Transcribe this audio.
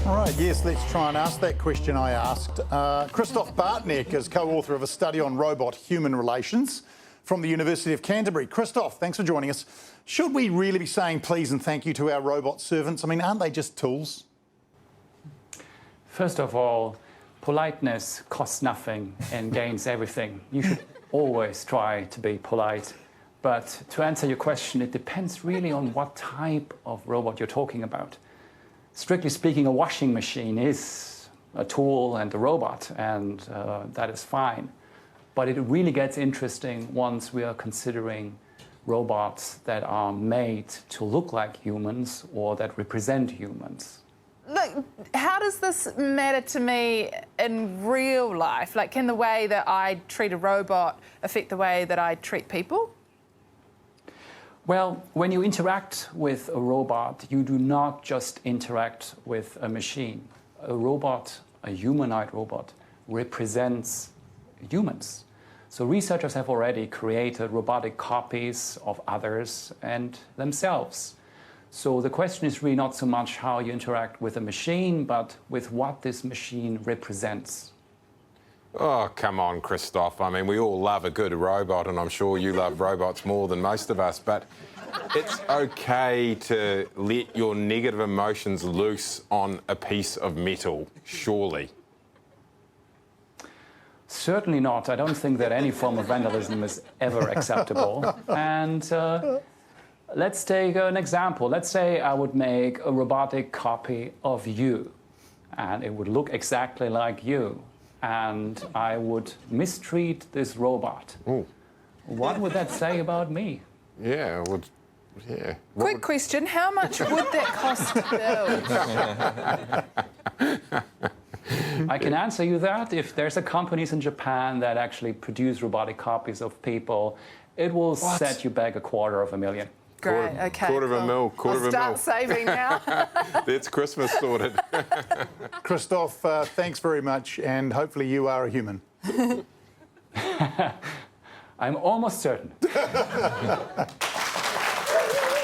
All right, yes, let's try and ask that question I asked. Christoph Bartnek is co-author of a study on robot-human relations from the University of Canterbury. Christoph, thanks for joining us. Should we really be saying please and thank you to our robot servants? I mean, aren't they just tools? First of all, politeness costs nothing and gains everything. You should always try to be polite. But to answer your question, it depends really on what type of robot you're talking about. Strictly speaking, a washing machine is a tool and a robot, and that is fine. But it really gets interesting once we are considering robots that are made to look like humans or that represent humans. Look, how does this matter to me in real life? Like, can the way that I treat a robot affect the way that I treat people? Well, when you interact with a robot, you do not just interact with a machine. A robot, a humanoid robot, represents humans. So researchers have already created robotic copies of others and themselves. So the question is really not so much how you interact with a machine, but with what this machine represents. Oh, come on, Christoph. I mean, we all love a good robot, and I'm sure you love robots more than most of us, but it's okay to let your negative emotions loose on a piece of metal, surely. Certainly not. I don't think that any form of vandalism is ever acceptable. And let's take an example. Let's say I would make a robotic copy of you, and it would look exactly like you. And I would mistreat this robot. Ooh. What would that say about me? Yeah, yeah. Quick question, how much would that cost to build? I can answer you that. If there's a companies in Japan that actually produce robotic copies of people, it will set you back $250,000. Great, okay. Quarter of a mil. I'll start saving now. That's Christmas sorted. Christoph, thanks very much, and hopefully you are a human. I'm almost certain.